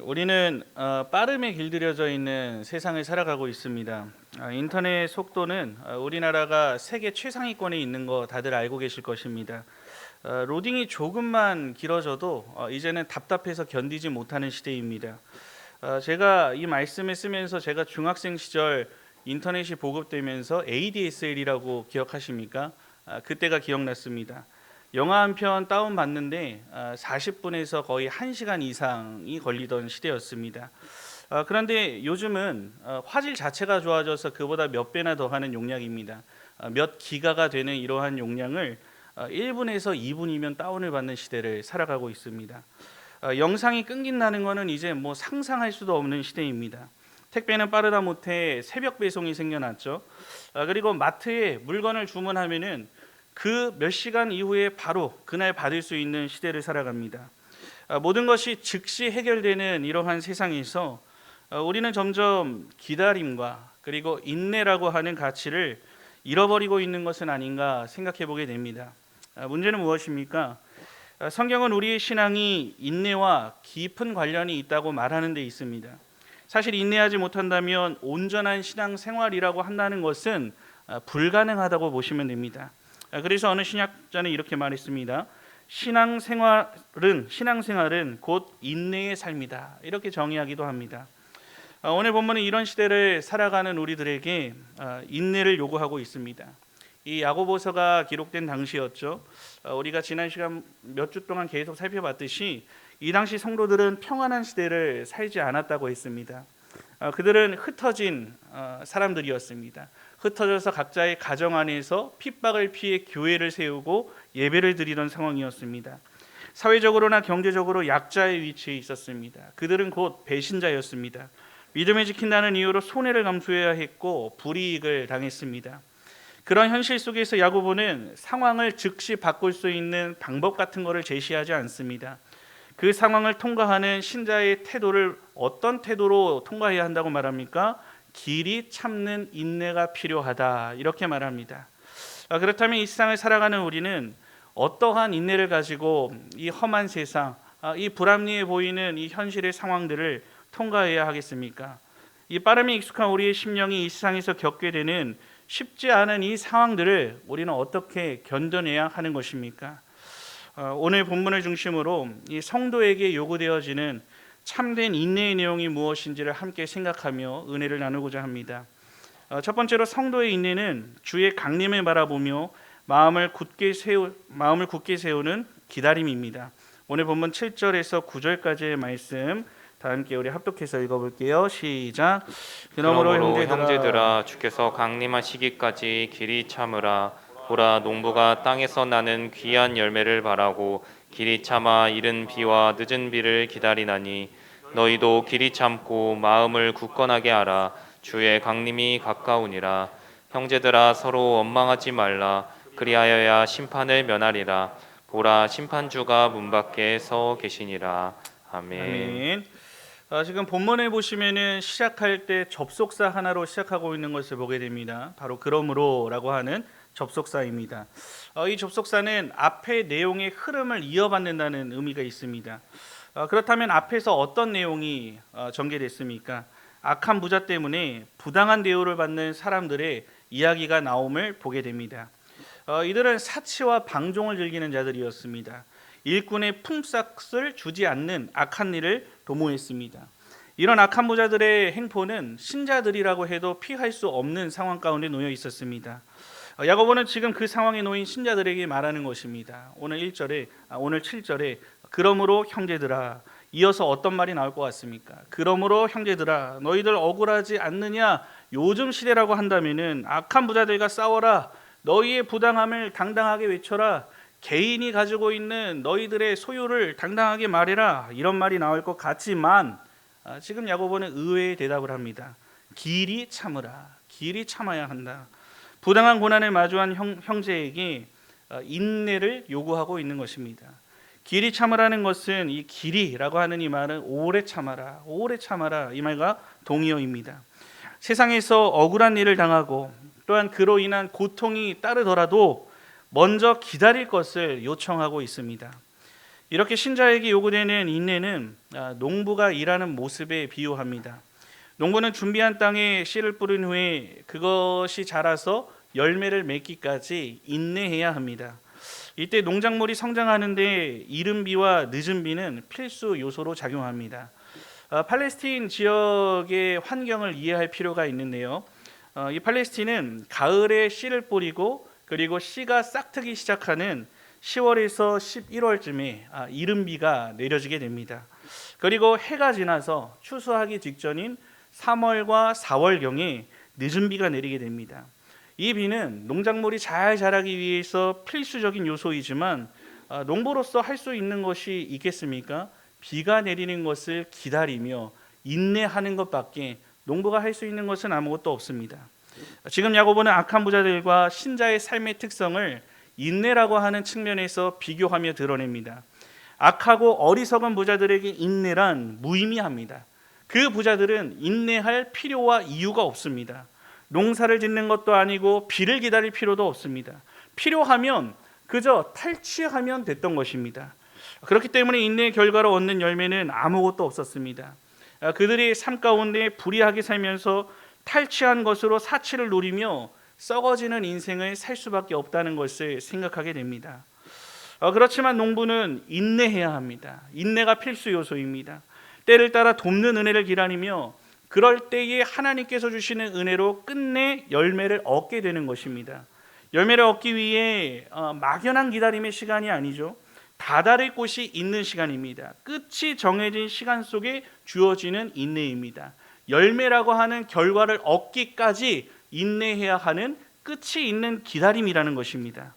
우리는 빠름에 길들여져 있는 세상을 살아가고 있습니다. 인터넷 속도는 우리나라가 세계 최상위권에 있는 거 다들 알고 계실 것입니다. 로딩이 조금만 길어져도 이제는 답답해서 견디지 못하는 시대입니다. 제가 이 말씀을 쓰면서 제가 중학생 시절 인터넷이 보급되면서 ADSL이라고 기억하십니까? 그때가 기억났습니다. 영화 한 편 다운 받는데 40분에서 거의 1시간 이상이 걸리던 시대였습니다. 그런데 요즘은 화질 자체가 좋아져서 그보다 몇 배나 더 하는 용량입니다. 몇 기가가 되는 이러한 용량을 1분에서 2분이면 다운을 받는 시대를 살아가고 있습니다. 영상이 끊긴다는 것은 이제 뭐 상상할 수도 없는 시대입니다. 택배는 빠르다 못해 새벽 배송이 생겨났죠. 그리고 마트에 물건을 주문하면은 그 몇 시간 이후에 바로 그날 받을 수 있는 시대를 살아갑니다. 모든 것이 즉시 해결되는 이러한 세상에서 우리는 점점 기다림과 그리고 인내라고 하는 가치를 잃어버리고 있는 것은 아닌가 생각해 보게 됩니다. 문제는 무엇입니까? 성경은 우리의 신앙이 인내와 깊은 관련이 있다고 말하는 데 있습니다. 사실 인내하지 못한다면 온전한 신앙 생활이라고 한다는 것은 불가능하다고 보시면 됩니다. 그래서 어느 신학자는 이렇게 말했습니다. 신앙생활은 곧 인내의 삶이다. 이렇게 정의하기도 합니다. 오늘 본문은 이런 시대를 살아가는 우리들에게 인내를 요구하고 있습니다. 이 야고보서가 기록된 당시였죠. 우리가 지난 시간 몇 주 동안 계속 살펴봤듯이 이 당시 성도들은 평안한 시대를 살지 않았다고 했습니다. 그들은 흩어진 사람들이었습니다. 흩어져서 각자의 가정 안에서 핍박을 피해 교회를 세우고 예배를 드리던 상황이었습니다. 사회적으로나 경제적으로 약자의 위치에 있었습니다. 그들은 곧 배신자였습니다. 믿음을 지킨다는 이유로 손해를 감수해야 했고 불이익을 당했습니다. 그런 현실 속에서 야고보는 상황을 즉시 바꿀 수 있는 방법 같은 것을 제시하지 않습니다. 그 상황을 통과하는 신자의 태도를 어떤 태도로 통과해야 한다고 말합니까? 길이 참는 인내가 필요하다 이렇게 말합니다. 그렇다면 이 세상을 살아가는 우리는 어떠한 인내를 가지고 이 험한 세상, 이 불합리해 보이는 이 현실의 상황들을 통과해야 하겠습니까? 이 빠름에 익숙한 우리의 심령이 이 세상에서 겪게 되는 쉽지 않은 이 상황들을 우리는 어떻게 견뎌내야 하는 것입니까? 오늘 본문을 중심으로 이 성도에게 요구되어지는 참된 인내의 내용이 무엇인지를 함께 생각하며 은혜를 나누고자 합니다. 첫 번째로 성도의 인내는 주의 강림을 바라보며 마음을 굳게 세우는 기다림입니다. 오늘 본문 7절에서 9절까지의 말씀 다 함께 우리 합독해서 읽어볼게요. 시작. 그러므로 형제들아 주께서 강림하시기까지 길이 참으라. 보라, 농부가 땅에서 나는 귀한 열매를 바라고 길이 참아 이른 비와 늦은 비를 기다리나니 너희도 길이 참고 마음을 굳건하게 하라. 주의 강림이 가까우니라. 형제들아 서로 원망하지 말라. 그리하여야 심판을 면하리라. 보라, 심판주가 문 밖에 서 계시니라. 아멘. 아멘. 지금 본문에 보시면은 시작할 때 접속사 하나로 시작하고 있는 것을 보게 됩니다. 바로 그러므로라고 하는 접속사입니다. 이 접속사는 앞의 내용의 흐름을 이어받는다는 의미가 있습니다. 그렇다면 앞에서 어떤 내용이 전개됐습니까? 악한 부자 때문에 부당한 대우를 받는 사람들의 이야기가 나옴을 보게 됩니다. 이들은 사치와 방종을 즐기는 자들이었습니다. 일꾼의 품삯을 주지 않는 악한 일을 도모했습니다. 이런 악한 부자들의 행포는 신자들이라고 해도 피할 수 없는 상황 가운데 놓여 있었습니다. 야고보는 지금 그 상황에 놓인 신자들에게 말하는 것입니다. 오늘 7절에 그러므로 형제들아, 이어서 어떤 말이 나올 것 같습니까? 그러므로 형제들아, 너희들 억울하지 않느냐? 요즘 시대라고 한다면은 악한 부자들과 싸워라. 너희의 부당함을 당당하게 외쳐라. 개인이 가지고 있는 너희들의 소유를 당당하게 말해라. 이런 말이 나올 것 같지만 지금 야고보는 의외의 대답을 합니다. 길이 참으라. 길이 참아야 한다. 부당한 고난을 마주한 형제에게 인내를 요구하고 있는 것입니다. 길이 참으라는 것은 이 길이라고 하는 이 말은 오래 참아라, 오래 참아라 이 말과 동의어입니다. 세상에서 억울한 일을 당하고 또한 그로 인한 고통이 따르더라도 먼저 기다릴 것을 요청하고 있습니다. 이렇게 신자에게 요구되는 인내는 농부가 일하는 모습에 비유합니다. 농부는 준비한 땅에 씨를 뿌린 후에 그것이 자라서 열매를 맺기까지 인내해야 합니다. 이때 농작물이 성장하는데 이른 비와 늦은 비는 필수 요소로 작용합니다. 팔레스틴 지역의 환경을 이해할 필요가 있는데요. 이 팔레스틴은 가을에 씨를 뿌리고 그리고 씨가 싹트기 시작하는 10월에서 11월쯤에 이른 비가 내려지게 됩니다. 그리고 해가 지나서 추수하기 직전인 3월과 4월경에 늦은 비가 내리게 됩니다. 이 비는 농작물이 잘 자라기 위해서 필수적인 요소이지만 농부로서 할 수 있는 것이 있겠습니까? 비가 내리는 것을 기다리며 인내하는 것밖에 농부가 할 수 있는 것은 아무것도 없습니다. 지금 야고보는 악한 부자들과 신자의 삶의 특성을 인내라고 하는 측면에서 비교하며 드러냅니다. 악하고 어리석은 부자들에게 인내란 무의미합니다. 그 부자들은 인내할 필요와 이유가 없습니다. 농사를 짓는 것도 아니고 비를 기다릴 필요도 없습니다. 필요하면 그저 탈취하면 됐던 것입니다. 그렇기 때문에 인내의 결과로 얻는 열매는 아무것도 없었습니다. 그들이 삶 가운데 불의하게 살면서 탈취한 것으로 사치를 누리며 썩어지는 인생을 살 수밖에 없다는 것을 생각하게 됩니다. 그렇지만 농부는 인내해야 합니다. 인내가 필수 요소입니다. 때를 따라 돕는 은혜를 기다리며 그럴 때에 하나님께서 주시는 은혜로 끝내 열매를 얻게 되는 것입니다. 열매를 얻기 위해 막연한 기다림의 시간이 아니죠. 다다를 곳이 있는 시간입니다. 끝이 정해진 시간 속에 주어지는 인내입니다. 열매라고 하는 결과를 얻기까지 인내해야 하는 끝이 있는 기다림이라는 것입니다.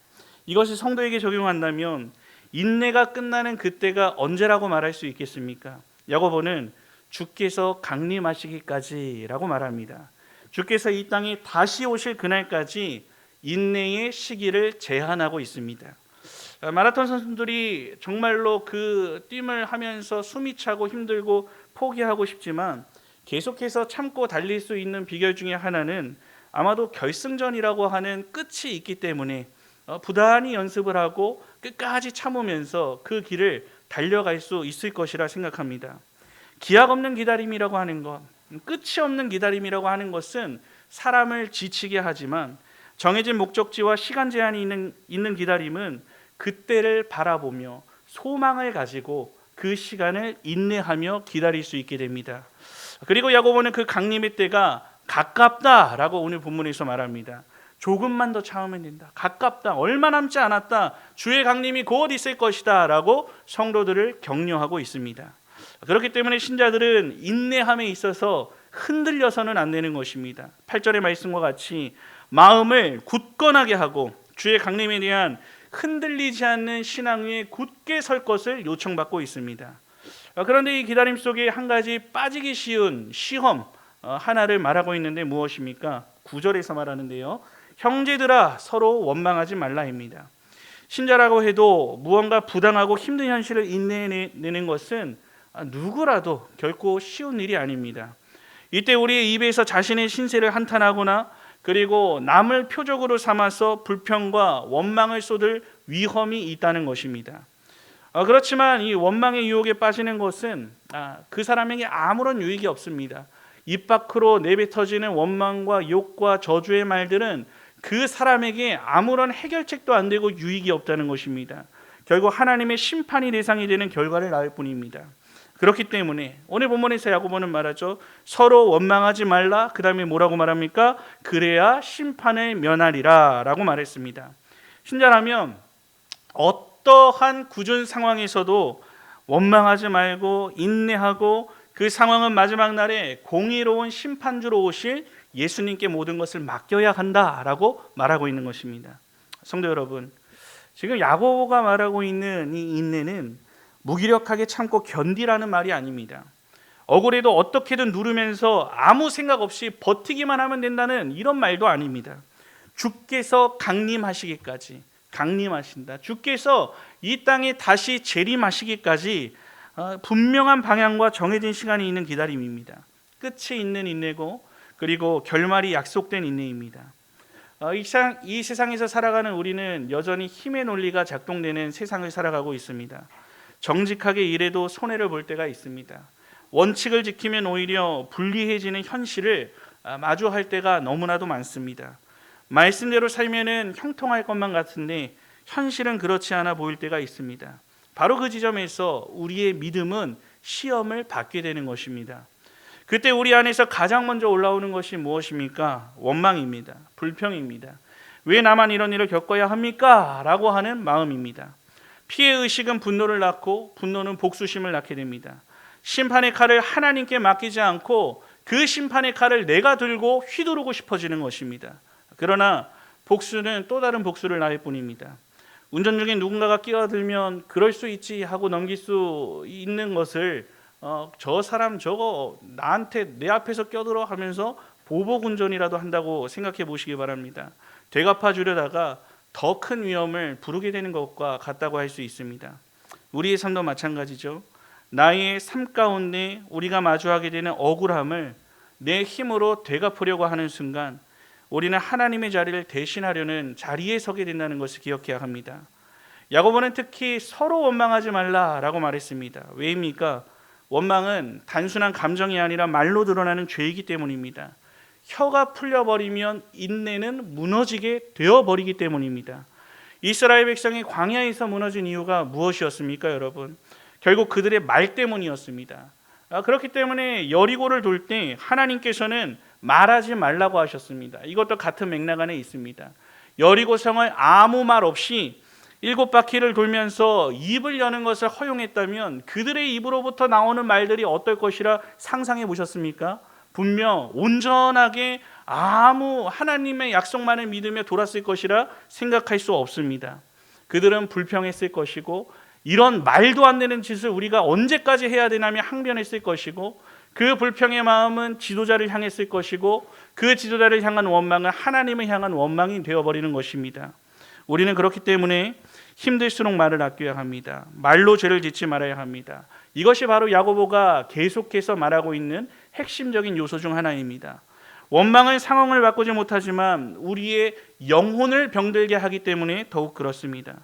이것을 성도에게 적용한다면 인내가 끝나는 그때가 언제라고 말할 수 있겠습니까? 야고보는 주께서 강림하시기까지라고 말합니다. 주께서 이 땅에 다시 오실 그날까지 인내의 시기를 제한하고 있습니다. 마라톤 선수들이 정말로 그 뛸을 하면서 숨이 차고 힘들고 포기하고 싶지만 계속해서 참고 달릴 수 있는 비결 중에 하나는 아마도 결승전이라고 하는 끝이 있기 때문에 부단히 연습을 하고 끝까지 참으면서 그 길을 달려갈 수 있을 것이라 생각합니다. 기약 없는 기다림이라고 하는 것, 끝이 없는 기다림이라고 하는 것은 사람을 지치게 하지만 정해진 목적지와 시간 제한이 있는 기다림은 그때를 바라보며 소망을 가지고 그 시간을 인내하며 기다릴 수 있게 됩니다. 그리고 야고보는 그 강림의 때가 가깝다라고 오늘 본문에서 말합니다. 조금만 더 참으면 된다. 가깝다. 얼마 남지 않았다. 주의 강림이 곧 있을 것이다 라고 성도들을 격려하고 있습니다. 그렇기 때문에 신자들은 인내함에 있어서 흔들려서는 안 되는 것입니다. 8절의 말씀과 같이 마음을 굳건하게 하고 주의 강림에 대한 흔들리지 않는 신앙 위에 굳게 설 것을 요청받고 있습니다. 그런데 이 기다림 속에 한 가지 빠지기 쉬운 시험 하나를 말하고 있는데 무엇입니까? 9절에서 말하는데요. 형제들아 서로 원망하지 말라입니다. 신자라고 해도 무언가 부당하고 힘든 현실을 인내내는 것은 누구라도 결코 쉬운 일이 아닙니다. 이때 우리의 입에서 자신의 신세를 한탄하거나 그리고 남을 표적으로 삼아서 불평과 원망을 쏟을 위험이 있다는 것입니다. 그렇지만 이 원망의 유혹에 빠지는 것은 그 사람에게 아무런 유익이 없습니다. 입 밖으로 내뱉어지는 원망과 욕과 저주의 말들은 그 사람에게 아무런 해결책도 안 되고 유익이 없다는 것입니다. 결국 하나님의 심판이 대상이 되는 결과를 낳을 뿐입니다. 그렇기 때문에 오늘 본문에서 야고보는 말하죠. 서로 원망하지 말라. 그 다음에 뭐라고 말합니까? 그래야 심판을 면하리라 라고 말했습니다. 신자라면 어떠한 굳은 상황에서도 원망하지 말고 인내하고 그 상황은 마지막 날에 공의로운 심판주로 오실 예수님께 모든 것을 맡겨야 한다라고 말하고 있는 것입니다. 성도 여러분, 지금 야고보가 말하고 있는 이 인내는 무기력하게 참고 견디라는 말이 아닙니다. 억울해도 어떻게든 누르면서 아무 생각 없이 버티기만 하면 된다는 이런 말도 아닙니다. 주께서 강림하시기까지, 강림하신다. 주께서 이 땅에 다시 재림하시기까지 분명한 방향과 정해진 시간이 있는 기다림입니다. 끝이 있는 인내고 그리고 결말이 약속된 인내입니다. 이 세상에서 살아가는 우리는 여전히 힘의 논리가 작동되는 세상을 살아가고 있습니다. 정직하게 일해도 손해를 볼 때가 있습니다. 원칙을 지키면 오히려 불리해지는 현실을 마주할 때가 너무나도 많습니다. 말씀대로 살면은 형통할 것만 같은데 현실은 그렇지 않아 보일 때가 있습니다. 바로 그 지점에서 우리의 믿음은 시험을 받게 되는 것입니다. 그때 우리 안에서 가장 먼저 올라오는 것이 무엇입니까? 원망입니다. 불평입니다. 왜 나만 이런 일을 겪어야 합니까? 라고 하는 마음입니다. 피해의식은 분노를 낳고 분노는 복수심을 낳게 됩니다. 심판의 칼을 하나님께 맡기지 않고 그 심판의 칼을 내가 들고 휘두르고 싶어지는 것입니다. 그러나 복수는 또 다른 복수를 낳을 뿐입니다. 운전 중에 누군가가 끼어들면 그럴 수 있지 하고 넘길 수 있는 것을 저 사람 저거 나한테 내 앞에서 껴들어 하면서 보복운전이라도 한다고 생각해 보시기 바랍니다. 되갚아 주려다가 더 큰 위험을 부르게 되는 것과 같다고 할 수 있습니다. 우리의 삶도 마찬가지죠. 나의 삶 가운데 우리가 마주하게 되는 억울함을 내 힘으로 되갚으려고 하는 순간 우리는 하나님의 자리를 대신하려는 자리에 서게 된다는 것을 기억해야 합니다. 야고보는 특히 서로 원망하지 말라라고 말했습니다. 왜입니까? 원망은 단순한 감정이 아니라 말로 드러나는 죄이기 때문입니다. 혀가 풀려버리면 인내는 무너지게 되어버리기 때문입니다. 이스라엘 백성이 광야에서 무너진 이유가 무엇이었습니까, 여러분? 결국 그들의 말 때문이었습니다. 그렇기 때문에 여리고를 돌 때 하나님께서는 말하지 말라고 하셨습니다. 이것도 같은 맥락 안에 있습니다. 여리고 성을 아무 말 없이 7바퀴를 돌면서 입을 여는 것을 허용했다면 그들의 입으로부터 나오는 말들이 어떨 것이라 상상해 보셨습니까? 분명 온전하게 아무 하나님의 약속만을 믿으며 돌았을 것이라 생각할 수 없습니다. 그들은 불평했을 것이고 이런 말도 안 되는 짓을 우리가 언제까지 해야 되냐며 항변했을 것이고 그 불평의 마음은 지도자를 향했을 것이고 그 지도자를 향한 원망은 하나님을 향한 원망이 되어버리는 것입니다. 우리는 그렇기 때문에 힘들수록 말을 아껴야 합니다. 말로 죄를 짓지 말아야 합니다. 이것이 바로 야고보가 계속해서 말하고 있는 핵심적인 요소 중 하나입니다. 원망은 상황을 바꾸지 못하지만 우리의 영혼을 병들게 하기 때문에 더욱 그렇습니다.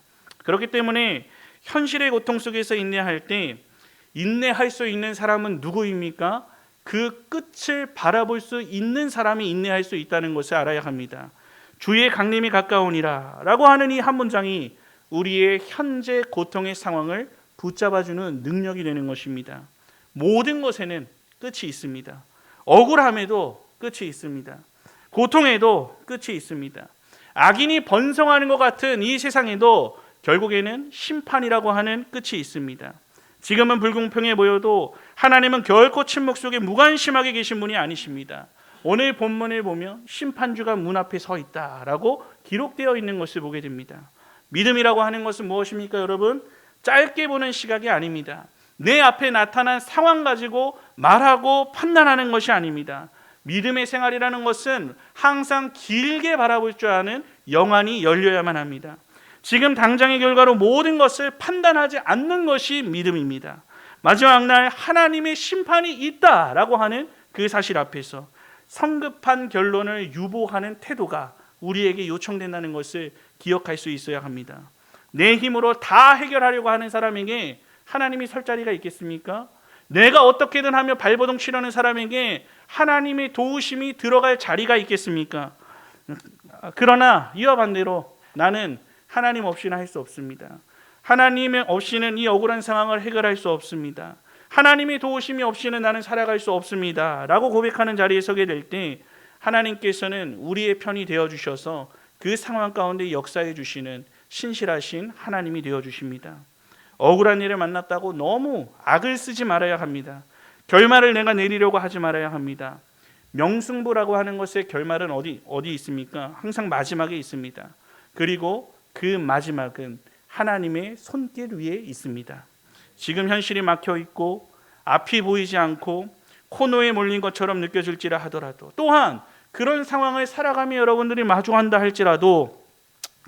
그렇기 때문에 현실의 고통 속에서 인내할 때 인내할 수 있는 사람은 누구입니까? 그 끝을 바라볼 수 있는 사람이 인내할 수 있다는 것을 알아야 합니다. 주의 강림이 가까우니라 라고 하는 이 한 문장이 우리의 현재 고통의 상황을 붙잡아주는 능력이 되는 것입니다. 모든 것에는 끝이 있습니다. 억울함에도 끝이 있습니다. 고통에도 끝이 있습니다. 악인이 번성하는 것 같은 이 세상에도 결국에는 심판이라고 하는 끝이 있습니다. 지금은 불공평해 보여도 하나님은 결코 침묵 속에 무관심하게 계신 분이 아니십니다. 오늘 본문을 보면 심판주가 문 앞에 서 있다라고 기록되어 있는 것을 보게 됩니다. 믿음이라고 하는 것은 무엇입니까, 여러분? 짧게 보는 시각이 아닙니다. 내 앞에 나타난 상황 가지고 말하고 판단하는 것이 아닙니다. 믿음의 생활이라는 것은 항상 길게 바라볼 줄 아는 영안이 열려야만 합니다. 지금 당장의 결과로 모든 것을 판단하지 않는 것이 믿음입니다. 마지막 날 하나님의 심판이 있다라고 하는 그 사실 앞에서 성급한 결론을 유보하는 태도가 우리에게 요청된다는 것을 기억할 수 있어야 합니다. 내 힘으로 다 해결하려고 하는 사람에게 하나님이 설 자리가 있겠습니까? 내가 어떻게든 하며 발버둥 치려는 사람에게 하나님의 도우심이 들어갈 자리가 있겠습니까? 그러나 이와 반대로 나는 하나님 없이는 할 수 없습니다. 하나님 없이는 이 억울한 상황을 해결할 수 없습니다. 하나님의 도우심이 없이는 나는 살아갈 수 없습니다 라고 고백하는 자리에 서게 될 때 하나님께서는 우리의 편이 되어주셔서 그 상황 가운데 역사해 주시는 신실하신 하나님이 되어주십니다. 억울한 일을 만났다고 너무 악을 쓰지 말아야 합니다. 결말을 내가 내리려고 하지 말아야 합니다. 명승부라고 하는 것의 결말은 어디 있습니까? 항상 마지막에 있습니다. 그리고 그 마지막은 하나님의 손길 위에 있습니다. 지금 현실이 막혀 있고 앞이 보이지 않고 코너에 몰린 것처럼 느껴질지라 하더라도 또한 그런 상황을 살아가며 여러분들이 마주한다 할지라도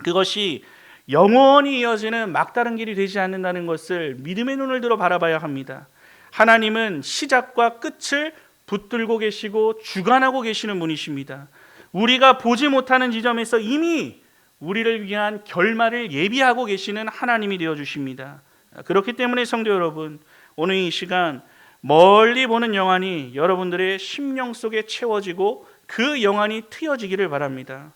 그것이 영원히 이어지는 막다른 길이 되지 않는다는 것을 믿음의 눈을 들어 바라봐야 합니다. 하나님은 시작과 끝을 붙들고 계시고 주관하고 계시는 분이십니다. 우리가 보지 못하는 지점에서 이미 우리를 위한 결말을 예비하고 계시는 하나님이 되어주십니다. 그렇기 때문에 성도 여러분, 오늘 이 시간 멀리 보는 영안이 여러분들의 심령 속에 채워지고 그 영안이 트여지기를 바랍니다.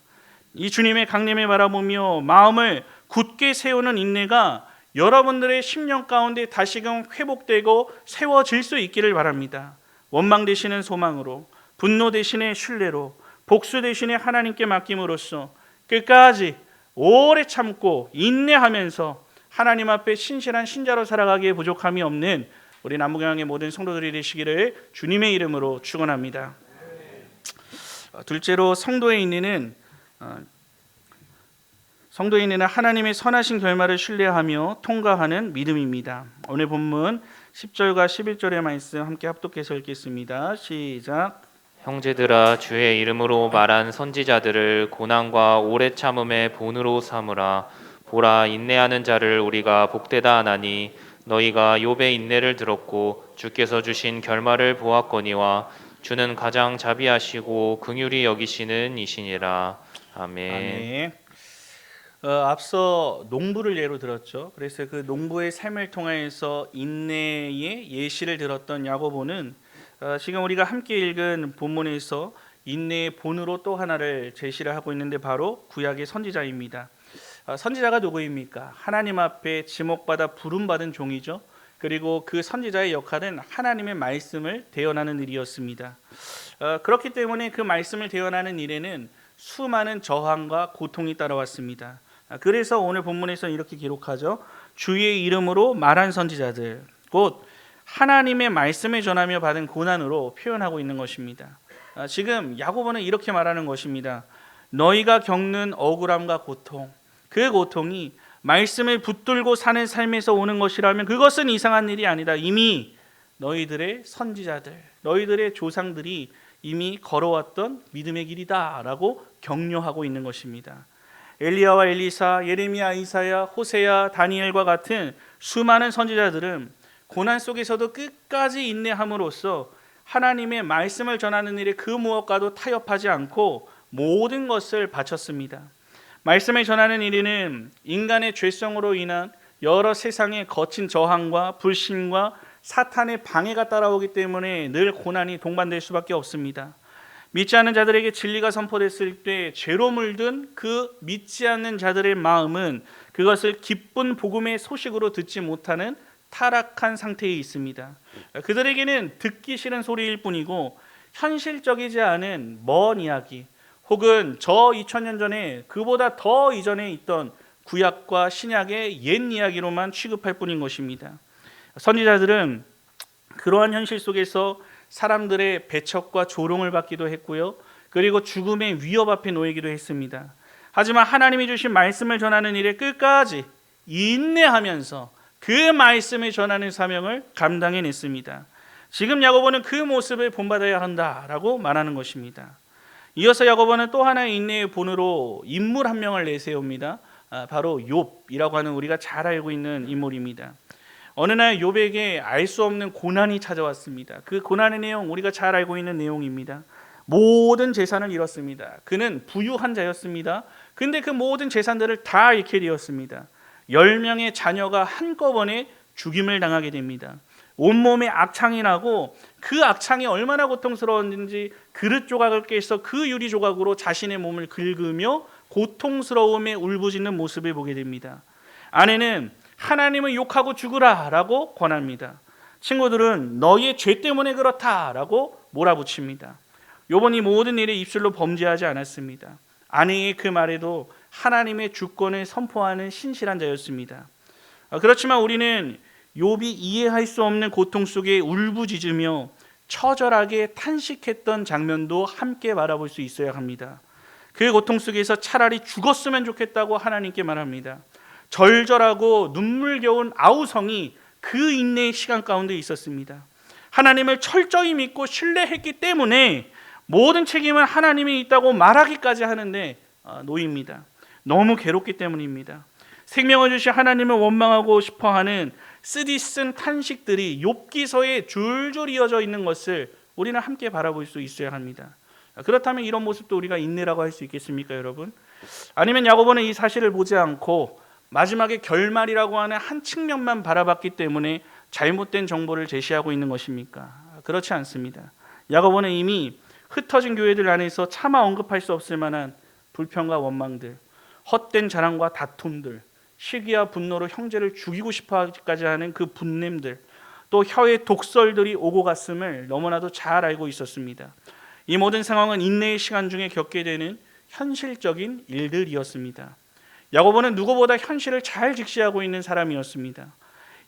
이 주님의 강림을 바라보며 마음을 굳게 세우는 인내가 여러분들의 심령 가운데 다시금 회복되고 세워질 수 있기를 바랍니다. 원망 대신에 소망으로, 분노 대신에 신뢰로, 복수 대신에 하나님께 맡김으로써 끝까지 오래 참고 인내하면서 하나님 앞에 신실한 신자로 살아가기에 부족함이 없는 우리 남부경향의 모든 성도들이 되시기를 주님의 이름으로 축원합니다. 둘째로 성도의 인내는 하나님의 선하신 결말을 신뢰하며 통과하는 믿음입니다. 오늘 본문 10절과 11절의 말씀 함께 합독해서 읽겠습니다. 시작. 형제들아 주의 이름으로 말한 선지자들을 고난과 오래 참음의 본으로 삼으라. 보라 인내하는 자를 우리가 복되다 하나니 너희가 욥의 인내를 들었고 주께서 주신 결말을 보았거니와 주는 가장 자비하시고 긍휼히 여기시는 이시니라. 아멘. 아멘. 앞서 농부를 예로 들었죠. 그래서 그 농부의 삶을 통해서 인내의 예시를 들었던 야고보는 지금 우리가 함께 읽은 본문에서 인내의 본으로 또 하나를 제시를 하고 있는데 바로 구약의 선지자입니다. 선지자가 누구입니까? 하나님 앞에 지목받아 부름받은 종이죠. 그리고 그 선지자의 역할은 하나님의 말씀을 대언하는 일이었습니다. 그렇기 때문에 그 말씀을 대언하는 일에는 수많은 저항과 고통이 따라왔습니다. 그래서 오늘 본문에서 이렇게 기록하죠. 주의 이름으로 말한 선지자들, 곧 하나님의 말씀을 전하며 받은 고난으로 표현하고 있는 것입니다. 지금 야고보는 이렇게 말하는 것입니다. 너희가 겪는 억울함과 고통, 그 고통이 말씀을 붙들고 사는 삶에서 오는 것이라면 그것은 이상한 일이 아니다. 이미 너희들의 선지자들, 너희들의 조상들이 이미 걸어왔던 믿음의 길이다 라고 격려하고 있는 것입니다. 엘리야와 엘리사, 예레미야, 이사야, 호세야, 다니엘과 같은 수많은 선지자들은 고난 속에서도 끝까지 인내함으로써 하나님의 말씀을 전하는 일에 그 무엇과도 타협하지 않고 모든 것을 바쳤습니다. 말씀을 전하는 일에는 인간의 죄성으로 인한 여러 세상의 거친 저항과 불신과 사탄의 방해가 따라오기 때문에 늘 고난이 동반될 수밖에 없습니다. 믿지 않는 자들에게 진리가 선포됐을 때 죄로 물든 그 믿지 않는 자들의 마음은 그것을 기쁜 복음의 소식으로 듣지 못하는 타락한 상태에 있습니다. 그들에게는 듣기 싫은 소리일 뿐이고 현실적이지 않은 먼 이야기 혹은 저 2000년 전에 그보다 더 이전에 있던 구약과 신약의 옛 이야기로만 취급할 뿐인 것입니다. 선지자들은 그러한 현실 속에서 사람들의 배척과 조롱을 받기도 했고요. 그리고 죽음의 위협 앞에 놓이기도 했습니다. 하지만 하나님이 주신 말씀을 전하는 일에 끝까지 인내하면서 그 말씀을 전하는 사명을 감당해냈습니다. 지금 야고보는 그 모습을 본받아야 한다라고 말하는 것입니다. 이어서 야고보는 또 하나의 인내의 본으로 인물 한 명을 내세웁니다. 바로 욥이라고 하는 우리가 잘 알고 있는 인물입니다. 어느 날 욥에게 알 수 없는 고난이 찾아왔습니다. 그 고난의 내용 우리가 잘 알고 있는 내용입니다. 모든 재산을 잃었습니다. 그는 부유한 자였습니다. 근데 그 모든 재산들을 다 잃게 되었습니다. 10명의 자녀가 한꺼번에 죽임을 당하게 됩니다. 온몸에 악창이 나고 그 악창이 얼마나 고통스러웠는지 그릇 조각을 깨서 그 유리 조각으로 자신의 몸을 긁으며 고통스러움에 울부짖는 모습을 보게 됩니다. 아내는 하나님을 욕하고 죽으라 라고 권합니다. 친구들은 너희의 죄 때문에 그렇다 라고 몰아붙입니다. 욥은 모든 일에 입술로 범죄하지 않았습니다. 아내의 그 말에도 하나님의 주권을 선포하는 신실한 자였습니다. 그렇지만 우리는 욥이 이해할 수 없는 고통 속에 울부짖으며 처절하게 탄식했던 장면도 함께 바라볼 수 있어야 합니다. 그 고통 속에서 차라리 죽었으면 좋겠다고 하나님께 말합니다. 절절하고 눈물겨운 아우성이 그 인내의 시간 가운데 있었습니다. 하나님을 철저히 믿고 신뢰했기 때문에 모든 책임은 하나님이 있다고 말하기까지 하는데 놓입니다. 너무 괴롭기 때문입니다. 생명을 주신 하나님을 원망하고 싶어하는 쓰디쓴 탄식들이 욥기서에 줄줄 이어져 있는 것을 우리는 함께 바라볼 수 있어야 합니다. 그렇다면 이런 모습도 우리가 인내라고 할 수 있겠습니까, 여러분? 아니면 야고보는 이 사실을 보지 않고 마지막에 결말이라고 하는 한 측면만 바라봤기 때문에 잘못된 정보를 제시하고 있는 것입니까? 그렇지 않습니다. 야고보는 이미 흩어진 교회들 안에서 차마 언급할 수 없을 만한 불평과 원망들, 헛된 자랑과 다툼들, 시기와 분노로 형제를 죽이고 싶어하기까지 하는 그 분냄들, 또 혀의 독설들이 오고 갔음을 너무나도 잘 알고 있었습니다. 이 모든 상황은 인내의 시간 중에 겪게 되는 현실적인 일들이었습니다. 야고보는 누구보다 현실을 잘 직시하고 있는 사람이었습니다.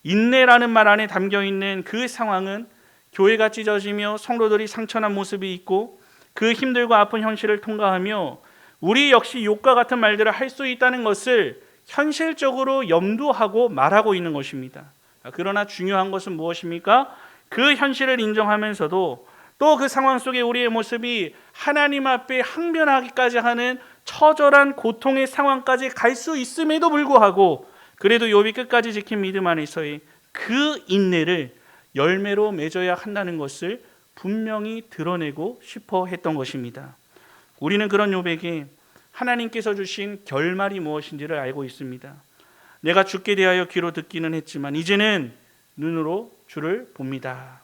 인내라는 말 안에 담겨 있는 그 상황은 교회가 찢어지며 성도들이 상처난 모습이 있고 그 힘들고 아픈 현실을 통과하며 우리 역시 욥과 같은 말들을 할 수 있다는 것을 현실적으로 염두하고 말하고 있는 것입니다. 그러나 중요한 것은 무엇입니까? 그 현실을 인정하면서도 또 그 상황 속에 우리의 모습이 하나님 앞에 항변하기까지 하는 처절한 고통의 상황까지 갈 수 있음에도 불구하고 그래도 욥이 끝까지 지킨 믿음 안에서의 그 인내를 열매로 맺어야 한다는 것을 분명히 드러내고 싶어 했던 것입니다. 우리는 그런 욥에게 하나님께서 주신 결말이 무엇인지를 알고 있습니다. 내가 죽게 대하여 귀로 듣기는 했지만 이제는 눈으로 주를 봅니다.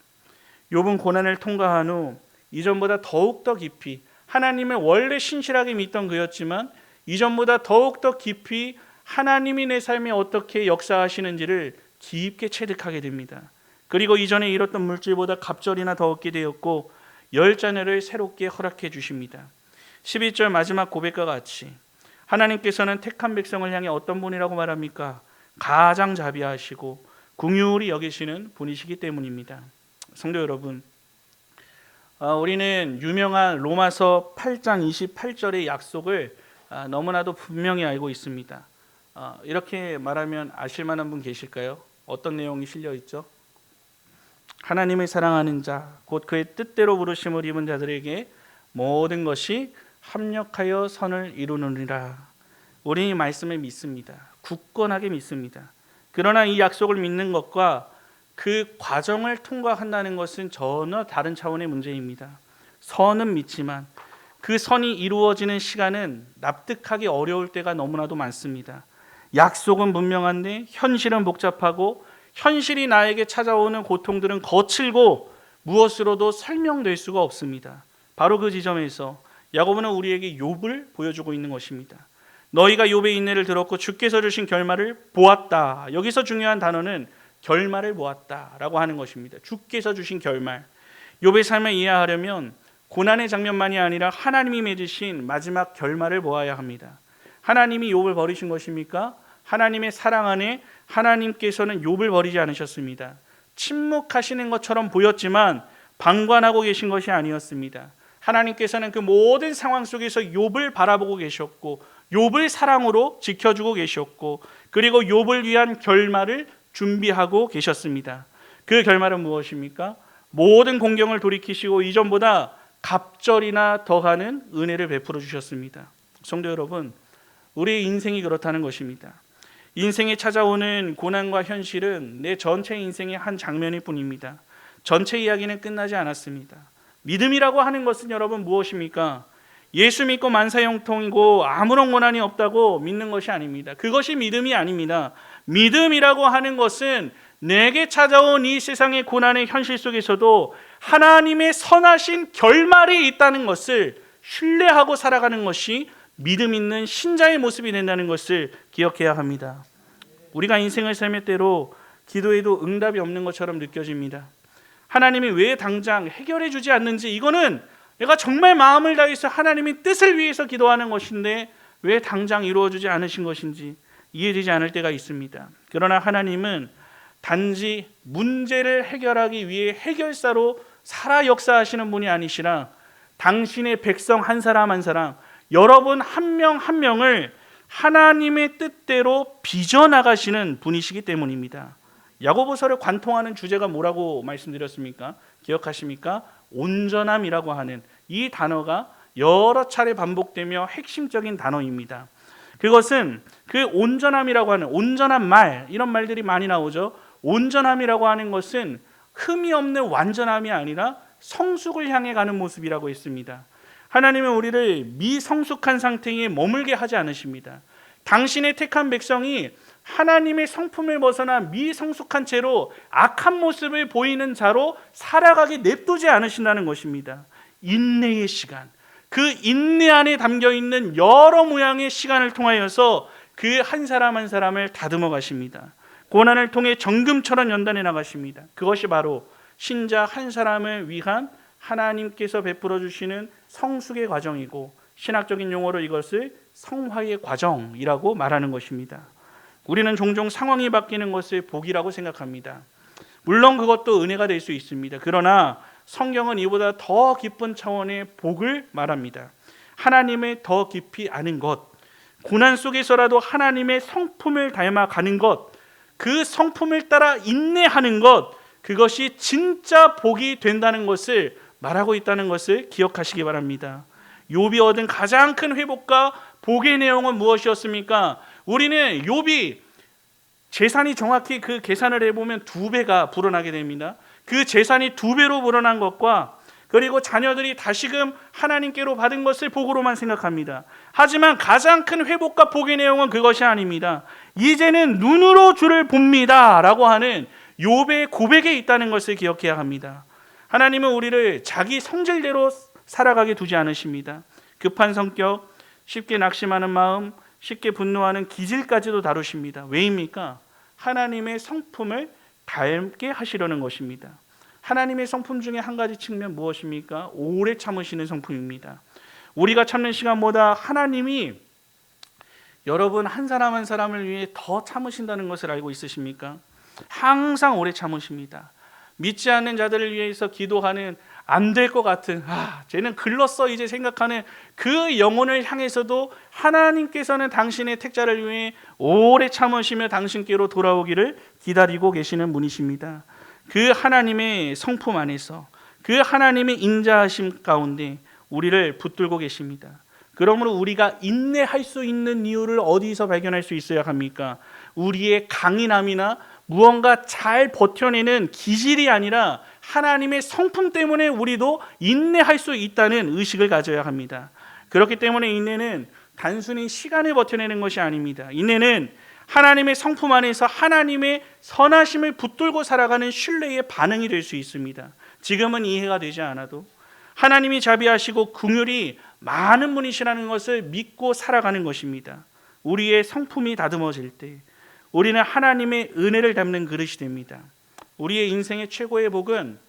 욥은 고난을 통과한 후 이전보다 더욱더 깊이 하나님을 원래 신실하게 믿던 그였지만 이전보다 더욱더 깊이 하나님이 내 삶에 어떻게 역사하시는지를 깊게 체득하게 됩니다. 그리고 이전에 잃었던 물질보다 갑절이나 더 얻게 되었고 10자녀를 새롭게 허락해 주십니다. 11절 마지막 고백과 같이 하나님께서는 택한 백성을 향해 어떤 분이라고 말합니까? 가장 자비하시고 긍휼히 여기시는 분이시기 때문입니다. 성도 여러분, 우리는 유명한 로마서 8장 28절의 약속을 너무나도 분명히 알고 있습니다. 이렇게 말하면 아실 만한 분 계실까요? 어떤 내용이 실려 있죠? 하나님을 사랑하는 자, 곧 그의 뜻대로 부르심을 입은 자들에게 모든 것이 합력하여 선을 이루느니라. 우리 이 말씀을 믿습니다. 굳건하게 믿습니다. 그러나 이 약속을 믿는 것과 그 과정을 통과한다는 것은 전혀 다른 차원의 문제입니다. 선은 믿지만 그 선이 이루어지는 시간은 납득하기 어려울 때가 너무나도 많습니다. 약속은 분명한데 현실은 복잡하고 현실이 나에게 찾아오는 고통들은 거칠고 무엇으로도 설명될 수가 없습니다. 바로 그 지점에서 야고보는 우리에게 욥을 보여주고 있는 것입니다. 너희가 욥의 인내를 들었고 주께서 주신 결말을 보았다. 여기서 중요한 단어는 결말을 보았다라고 하는 것입니다. 주께서 주신 결말. 욥의 삶을 이해하려면 고난의 장면만이 아니라 하나님이 맺으신 마지막 결말을 보아야 합니다. 하나님이 욥을 버리신 것입니까? 하나님의 사랑 안에 하나님께서는 욥을 버리지 않으셨습니다. 침묵하시는 것처럼 보였지만 방관하고 계신 것이 아니었습니다. 하나님께서는 그 모든 상황 속에서 욥을 바라보고 계셨고 욥을 사랑으로 지켜주고 계셨고 그리고 욥을 위한 결말을 준비하고 계셨습니다. 그 결말은 무엇입니까? 모든 공경을 돌이키시고 이전보다 갑절이나 더하는 은혜를 베풀어 주셨습니다. 성도 여러분, 우리의 인생이 그렇다는 것입니다. 인생에 찾아오는 고난과 현실은 내 전체 인생의 한 장면일 뿐입니다. 전체 이야기는 끝나지 않았습니다. 믿음이라고 하는 것은 여러분 무엇입니까? 예수 믿고 만사형통이고 아무런 고난이 없다고 믿는 것이 아닙니다. 그것이 믿음이 아닙니다. 믿음이라고 하는 것은 내게 찾아온 이 세상의 고난의 현실 속에서도 하나님의 선하신 결말이 있다는 것을 신뢰하고 살아가는 것이 믿음 있는 신자의 모습이 된다는 것을 기억해야 합니다. 우리가 인생을 삶의 때로 기도해도 응답이 없는 것처럼 느껴집니다. 하나님이 왜 당장 해결해 주지 않는지, 이거는 내가 정말 마음을 다해서 하나님의 뜻을 위해서 기도하는 것인데 왜 당장 이루어지지 않으신 것인지 이해되지 않을 때가 있습니다. 그러나 하나님은 단지 문제를 해결하기 위해 해결사로 살아 역사하시는 분이 아니시라 당신의 백성 한 사람 한 사람, 여러분 한 명 한 명을 하나님의 뜻대로 빚어나가시는 분이시기 때문입니다. 야고보서를 관통하는 주제가 뭐라고 말씀드렸습니까? 기억하십니까? 온전함이라고 하는 이 단어가 여러 차례 반복되며 핵심적인 단어입니다. 그것은 그 온전함이라고 하는, 온전한 말, 이런 말들이 많이 나오죠. 온전함이라고 하는 것은 흠이 없는 완전함이 아니라 성숙을 향해 가는 모습이라고 했습니다. 하나님은 우리를 미성숙한 상태에 머물게 하지 않으십니다. 당신의 택한 백성이 하나님의 성품을 벗어나 미성숙한 채로 악한 모습을 보이는 자로 살아가게 냅두지 않으신다는 것입니다. 인내의 시간, 그 인내 안에 담겨있는 여러 모양의 시간을 통하여서 그 한 사람 한 사람을 다듬어 가십니다. 고난을 통해 정금처럼 연단해 나가십니다. 그것이 바로 신자 한 사람을 위한 하나님께서 베풀어 주시는 성숙의 과정이고, 신학적인 용어로 이것을 성화의 과정이라고 말하는 것입니다. 우리는 종종 상황이 바뀌는 것을 복이라고 생각합니다. 물론 그것도 은혜가 될 수 있습니다. 그러나 성경은 이보다 더 깊은 차원의 복을 말합니다. 하나님을 더 깊이 아는 것, 고난 속에서라도 하나님의 성품을 닮아가는 것, 그 성품을 따라 인내하는 것, 그것이 진짜 복이 된다는 것을 말하고 있다는 것을 기억하시기 바랍니다. 욥이 얻은 가장 큰 회복과 복의 내용은 무엇이었습니까? 우리는 욥이 재산이 정확히 그 계산을 해보면 2배가 불어나게 됩니다. 그 재산이 2배로 불어난 것과 그리고 자녀들이 다시금 하나님께로 받은 것을 복으로만 생각합니다. 하지만 가장 큰 회복과 복의 내용은 그것이 아닙니다. 이제는 눈으로 주를 봅니다 라고 하는 욥의 고백에 있다는 것을 기억해야 합니다. 하나님은 우리를 자기 성질대로 살아가게 두지 않으십니다. 급한 성격, 쉽게 낙심하는 마음, 쉽게 분노하는 기질까지도 다루십니다. 왜입니까? 하나님의 성품을 닮게 하시려는 것입니다. 하나님의 성품 중에 한 가지 측면 무엇입니까? 오래 참으시는 성품입니다. 우리가 참는 시간보다 하나님이 여러분 한 사람 한 사람을 위해 더 참으신다는 것을 알고 있으십니까? 항상 오래 참으십니다. 믿지 않는 자들을 위해서 기도하는 안 될 것 같은 쟤는 글렀어 이제 생각하는 그 영혼을 향해서도 하나님께서는 당신의 택자를 위해 오래 참으시며 당신께로 돌아오기를 기다리고 계시는 분이십니다. 그 하나님의 성품 안에서, 그 하나님의 인자하심 가운데 우리를 붙들고 계십니다. 그러므로 우리가 인내할 수 있는 이유를 어디서 발견할 수 있어야 합니까? 우리의 강인함이나 무언가 잘 버텨내는 기질이 아니라 하나님의 성품 때문에 우리도 인내할 수 있다는 의식을 가져야 합니다. 그렇기 때문에 인내는 단순히 시간을 버텨내는 것이 아닙니다. 인내는 하나님의 성품 안에서 하나님의 선하심을 붙들고 살아가는 신뢰의 반응이 될 수 있습니다. 지금은 이해가 되지 않아도 하나님이 자비하시고 긍휼이 많은 분이시라는 것을 믿고 살아가는 것입니다. 우리의 성품이 다듬어질 때 우리는 하나님의 은혜를 담는 그릇이 됩니다. 우리의 인생의 최고의 복은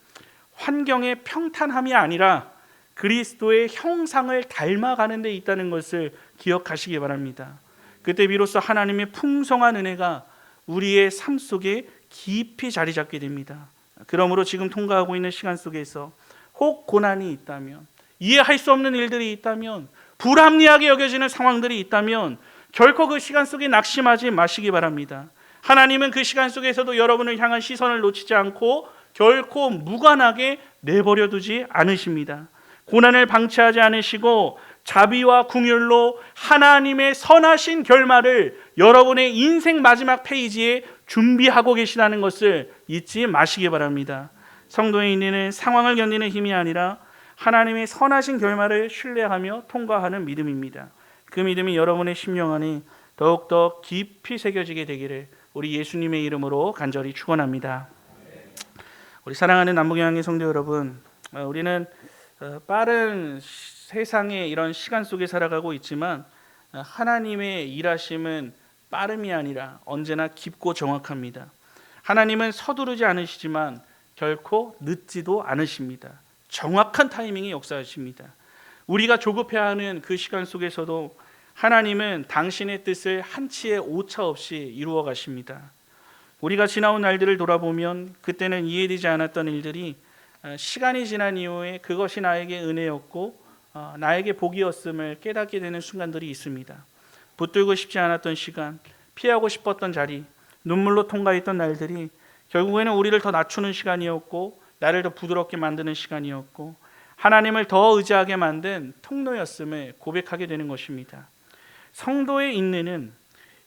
환경의 평탄함이 아니라 그리스도의 형상을 닮아가는 데 있다는 것을 기억하시기 바랍니다. 그때 비로소 하나님의 풍성한 은혜가 우리의 삶 속에 깊이 자리 잡게 됩니다. 그러므로 지금 통과하고 있는 시간 속에서 혹 고난이 있다면, 이해할 수 없는 일들이 있다면, 불합리하게 여겨지는 상황들이 있다면 결코 그 시간 속에 낙심하지 마시기 바랍니다. 하나님은 그 시간 속에서도 여러분을 향한 시선을 놓치지 않고 결코 무관하게 내버려 두지 않으십니다. 고난을 방치하지 않으시고 자비와 긍휼로 하나님의 선하신 결말을 여러분의 인생 마지막 페이지에 준비하고 계시다는 것을 잊지 마시기 바랍니다. 성도의 인내는 상황을 견디는 힘이 아니라 하나님의 선하신 결말을 신뢰하며 통과하는 믿음입니다. 그 믿음이 여러분의 심령 안에 더욱더 깊이 새겨지게 되기를 우리 예수님의 이름으로 간절히 축원합니다. 우리 사랑하는 남북영양의 성도 여러분, 우리는 빠른 세상의 이런 시간 속에 살아가고 있지만 하나님의 일하심은 빠름이 아니라 언제나 깊고 정확합니다. 하나님은 서두르지 않으시지만 결코 늦지도 않으십니다. 정확한 타이밍에 역사하십니다. 우리가 조급해하는 그 시간 속에서도 하나님은 당신의 뜻을 한치의 오차 없이 이루어 가십니다. 우리가 지나온 날들을 돌아보면 그때는 이해되지 않았던 일들이 시간이 지난 이후에 그것이 나에게 은혜였고 나에게 복이었음을 깨닫게 되는 순간들이 있습니다. 붙들고 싶지 않았던 시간, 피하고 싶었던 자리, 눈물로 통과했던 날들이 결국에는 우리를 더 낮추는 시간이었고 나를 더 부드럽게 만드는 시간이었고 하나님을 더 의지하게 만든 통로였음을 고백하게 되는 것입니다. 성도의 인내는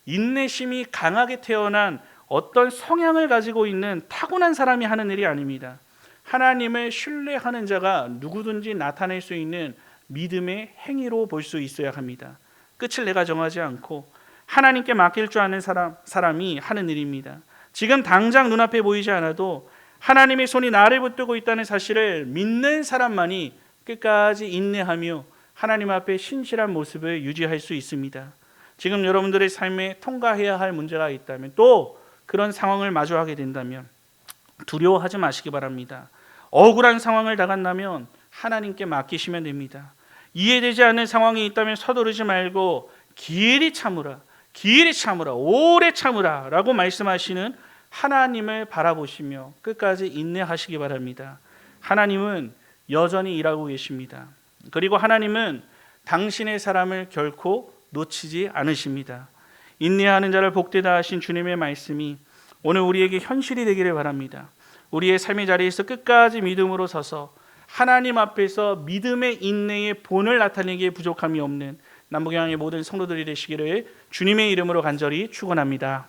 인내심이 강하게 태어난 어떤 성향을 가지고 있는 타고난 사람이 하는 일이 아닙니다. 하나님을 신뢰하는 자가 누구든지 나타낼 수 있는 믿음의 행위로 볼 수 있어야 합니다. 끝을 내가 정하지 않고 하나님께 맡길 줄 아는 사람이 하는 일입니다. 지금 당장 눈앞에 보이지 않아도 하나님의 손이 나를 붙들고 있다는 사실을 믿는 사람만이 끝까지 인내하며 하나님 앞에 신실한 모습을 유지할 수 있습니다. 지금 여러분들의 삶에 통과해야 할 문제가 있다면, 또 그런 상황을 마주하게 된다면 두려워하지 마시기 바랍니다. 억울한 상황을 당한다면 하나님께 맡기시면 됩니다. 이해되지 않는 상황이 있다면 서두르지 말고 길이 참으라, 길이 참으라, 오래 참으라 라고 말씀하시는 하나님을 바라보시며 끝까지 인내하시기 바랍니다. 하나님은 여전히 일하고 계십니다. 그리고 하나님은 당신의 사람을 결코 놓치지 않으십니다. 인내하는 자를 복되다 하신 주님의 말씀이 오늘 우리에게 현실이 되기를 바랍니다. 우리의 삶의 자리에서 끝까지 믿음으로 서서 하나님 앞에서 믿음의 인내의 본을 나타내기에 부족함이 없는 남북양의 모든 성도들이 되시기를 주님의 이름으로 간절히 축원합니다.